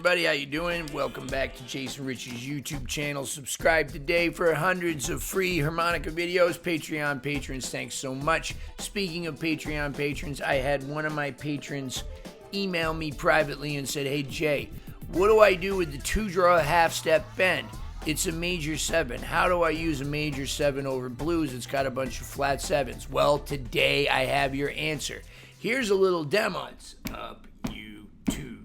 everybody, how you doing? Welcome back to Jason Ricci's YouTube channel. Subscribe today for hundreds of free harmonica videos. Patreon patrons, thanks so much. Speaking of Patreon patrons, I had one of my patrons email me privately and said, "Hey Jay, what do I do with the 2-draw half-step bend? It's a major 7. How do I use a major 7 over blues? It's got a bunch of flat 7s. Well, today I have your answer. Here's a little demo. It's up, you two.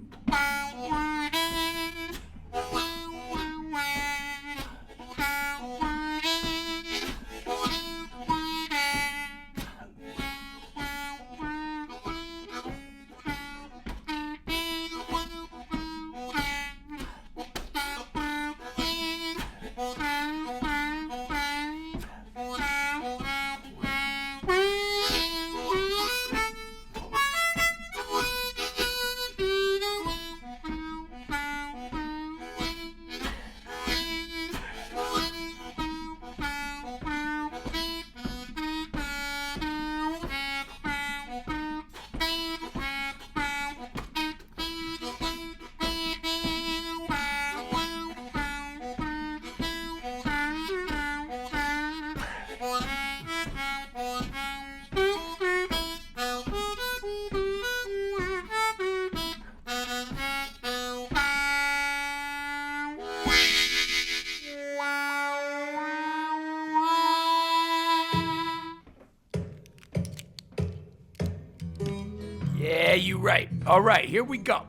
Yeah, you're right. All right, here we go.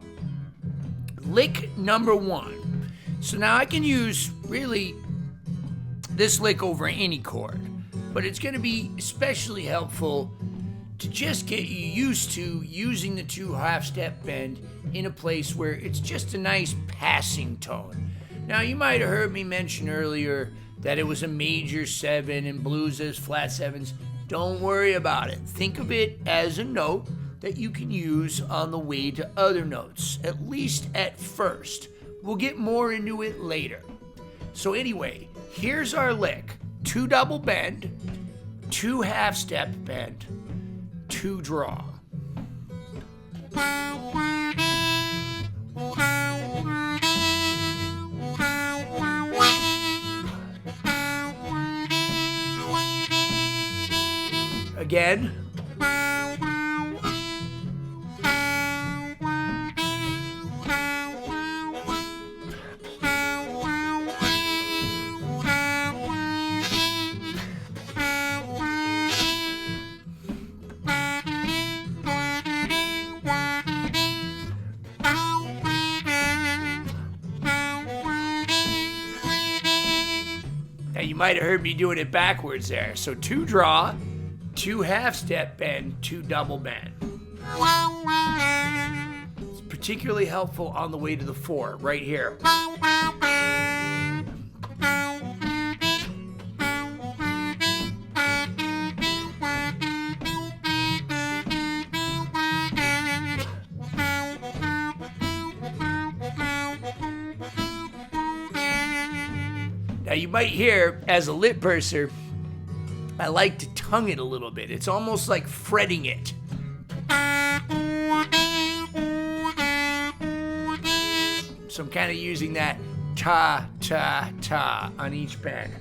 Lick number 1. So now I can use, really, this lick over any chord, but it's going to be especially helpful to just get you used to using the 2 half-step bend in a place where it's just a nice passing tone. Now, you might have heard me mention earlier that it was a major 7 and blues as flat 7s. Don't worry about it. Think of it as a note that you can use on the way to other notes, at least at first. We'll get more into it later. So anyway, here's our lick. 2 double bend, 2 half-step bend, 2 draw. Again. Now you might have heard me doing it backwards there. So 2 draw, 2 half-step bend, 2 double bend. It's particularly helpful on the way to the 4, right here. Now you might hear, as a lip purser, I like to tongue it a little bit. It's almost like fretting it. So I'm kind of using that ta, ta, ta on each bend.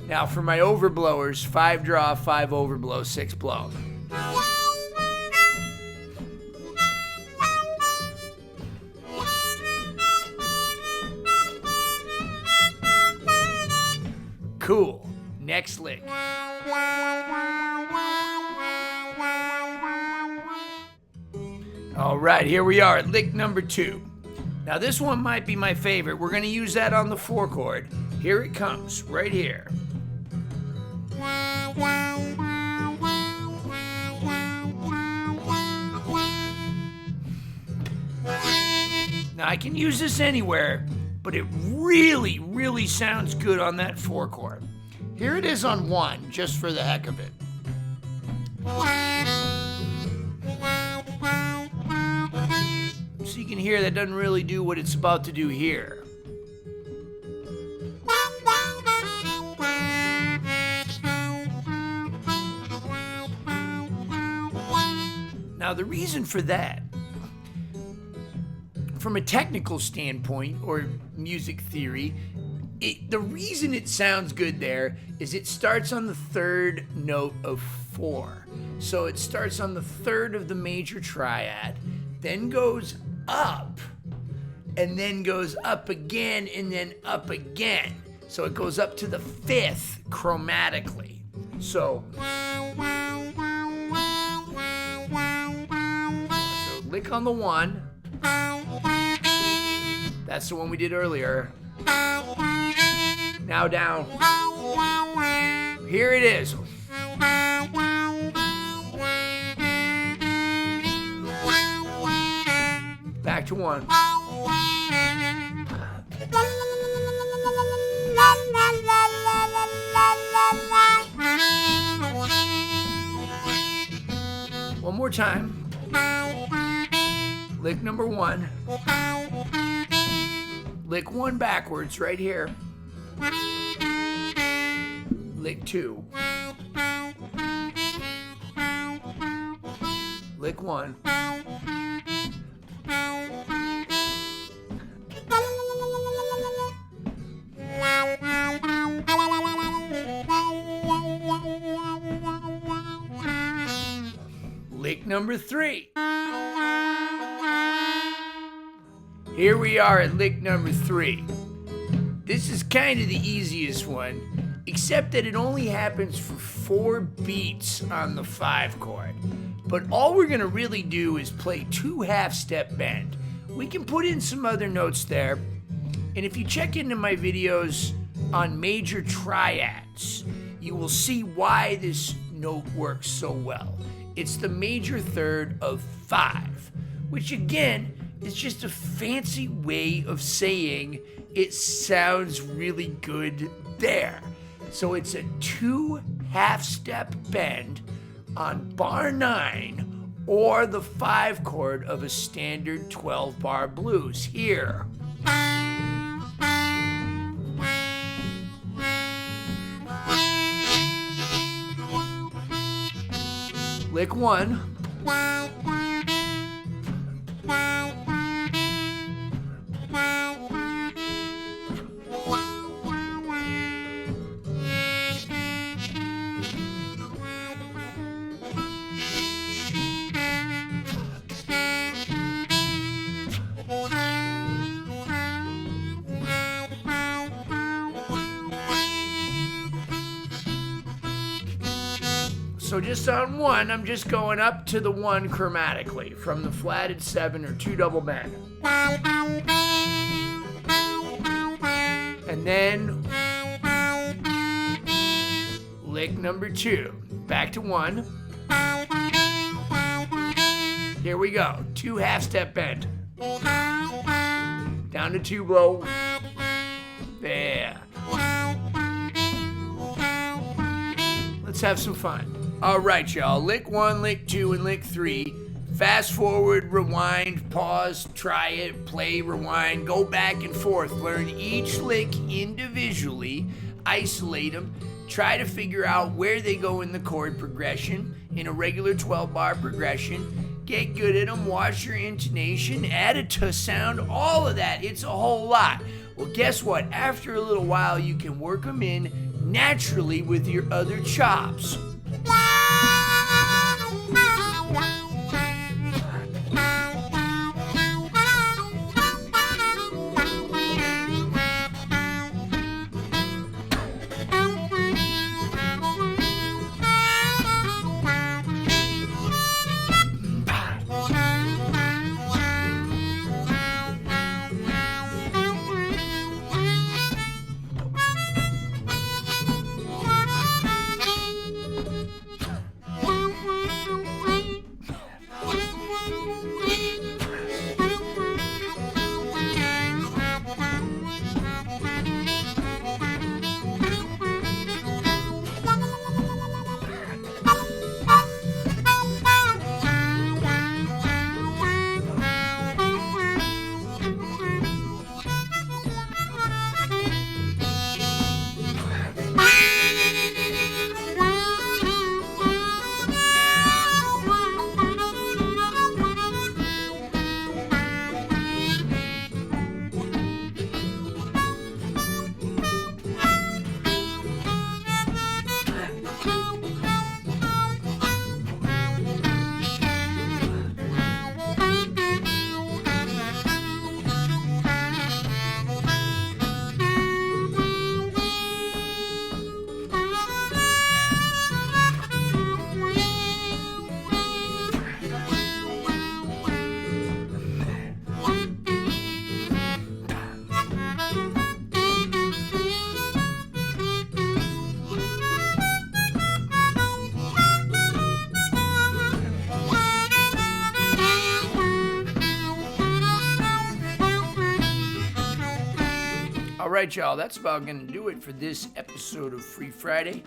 Now for my overblowers, 5 draw, 5 overblow, 6 blow. Cool. Next lick. All right, here we are, lick number 2. Now this one might be my favorite. We're going to use that on the 4 chord. Here it comes, right here. Now I can use this anywhere, but it really, really sounds good on that 4 chord. Here it is on 1, just for the heck of it. So you can hear that doesn't really do what it's about to do here. Now, the reason for that, from a technical standpoint or music theory, the reason it sounds good there is it starts on the third note of 4. So it starts on the third of the major triad, then goes up, and then goes up again, and then up again. So it goes up to the 5th chromatically. So lick on the 1. That's the one we did earlier. Now down. Here it is. Back to 1. One more time. Lick number 1. Lick 1 backwards right here. Lick 2. Lick 1. Lick number 3. Here we are at lick number 3. This is kind of the easiest one, except that it only happens for 4 beats on the 5 chord. But all we're gonna really do is play 2 half-step bend. We can put in some other notes there, and if you check into my videos on major triads, you will see why this note works so well. It's the major third of 5, which again is just a fancy way of saying it sounds really good there. So it's a 2 half-step bend on bar 9 or the 5 chord of a standard 12-bar blues here. Lick 1. So just on 1, I'm just going up to the 1 chromatically from the flatted 7 or 2 double bend. And then lick number 2. Back to 1. Here we go. 2 half-step bend. Down to 2 blow. There. Let's have some fun. All right, y'all. Lick 1, lick 2, and lick 3. Fast forward, rewind, pause, try it, play, rewind, go back and forth. Learn each lick individually, isolate them, try to figure out where they go in the chord progression in a regular 12-bar progression. Get good at them, watch your intonation, add it to sound, all of that. It's a whole lot. Well, guess what? After a little while, you can work them in naturally with your other chops. right, y'all, that's about going to do it for this episode of Free Friday.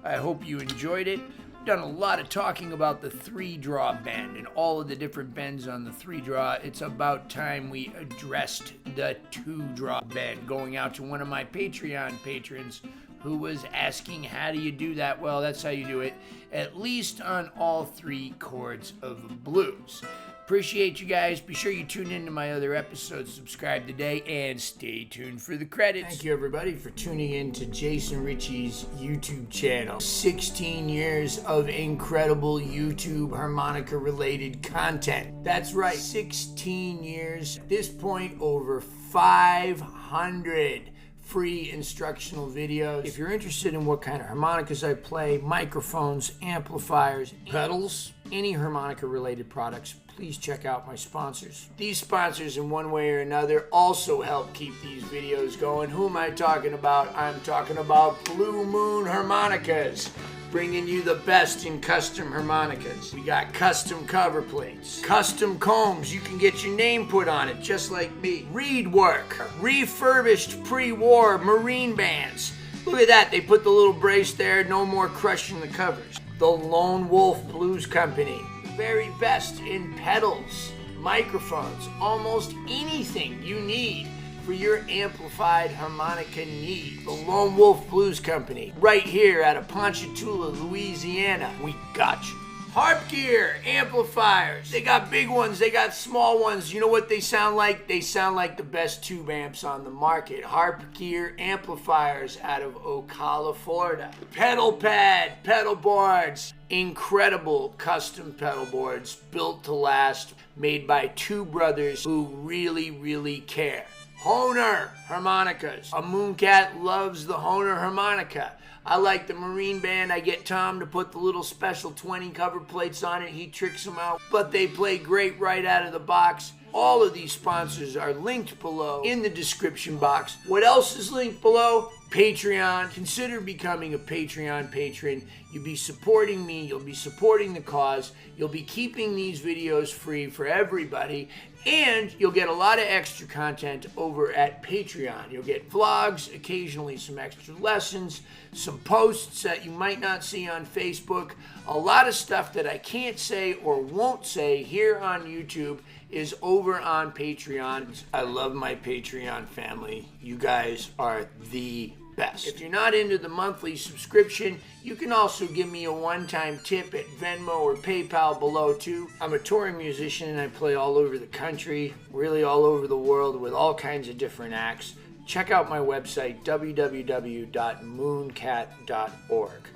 I hope you enjoyed it. We've done a lot of talking about the 3-draw bend and all of the different bends on the 3-draw. It's about time we addressed the 2-draw bend, going out to one of my Patreon patrons who was asking, how do you do that? Well, that's how you do it, at least on all 3 chords of blues. Appreciate you guys. Be sure you tune into my other episodes, subscribe today, and stay tuned for the credits. Thank you, everybody, for tuning in to Jason Ricci's YouTube channel. 16 years of incredible YouTube harmonica-related content. That's right, 16 years. At this point, over 500 free instructional videos. If you're interested in what kind of harmonicas I play, microphones, amplifiers, pedals, any harmonica related products, please check out my sponsors. These sponsors, in one way or another, also help keep these videos going. Who am I talking about? I'm talking about Blue Moon Harmonicas, bringing you the best in custom harmonicas. We got custom cover plates, custom combs. You can get your name put on it, just like me. Reed work, refurbished pre-war Marine bands. Look at that, they put the little brace there, no more crushing the covers. The Lone Wolf Blues Company, the very best in pedals, microphones, almost anything you need for your amplified harmonica need. The Lone Wolf Blues Company, right here out of Ponchatoula, Louisiana. We got you. Harp gear, amplifiers. They got big ones, they got small ones. You know what they sound like? They sound like the best tube amps on the market. Harp gear amplifiers out of Ocala, Florida. Pedal pad, pedal boards. Incredible custom pedal boards built to last, made by 2 brothers who really, really care. Hohner harmonicas. A Mooncat loves the Hohner harmonica. I like the Marine band. I get Tom to put the little special 20 cover plates on it. He tricks them out, but they play great right out of the box. All of these sponsors are linked below in the description box. What else is linked below? Patreon. Consider becoming a Patreon patron. You'll be supporting me. You'll be supporting the cause. You'll be keeping these videos free for everybody. And you'll get a lot of extra content over at Patreon. You'll get vlogs, occasionally some extra lessons, some posts that you might not see on Facebook. A lot of stuff that I can't say or won't say here on YouTube is over on Patreon. I love my Patreon family. You guys are the best. If you're not into the monthly subscription, you can also give me a one-time tip at Venmo or PayPal below too. I'm a touring musician and I play all over the country, really all over the world with all kinds of different acts. Check out my website, www.mooncat.org.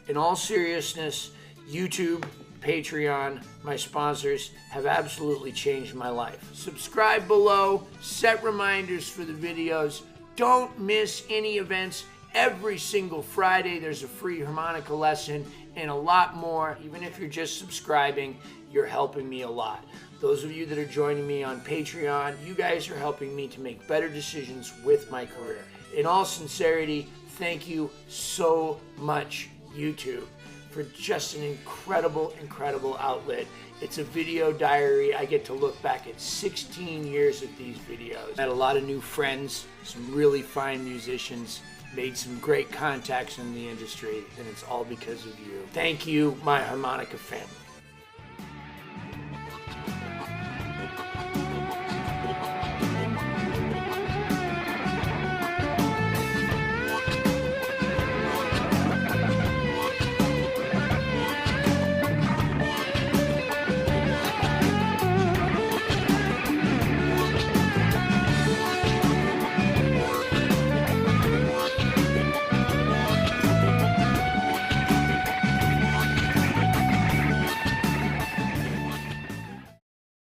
In all seriousness, YouTube, Patreon, my sponsors have absolutely changed my life. Subscribe below, set reminders for the videos. Don't miss any events. Every single Friday there's a free harmonica lesson and a lot more. Even if you're just subscribing, you're helping me a lot. Those of you that are joining me on Patreon, you guys are helping me to make better decisions with my career. In all sincerity, thank you so much, YouTube, for just an incredible, incredible outlet. It's a video diary. I get to look back at 16 years of these videos. I had a lot of new friends, some really fine musicians, made some great contacts in the industry, and it's all because of you. Thank you, my harmonica family.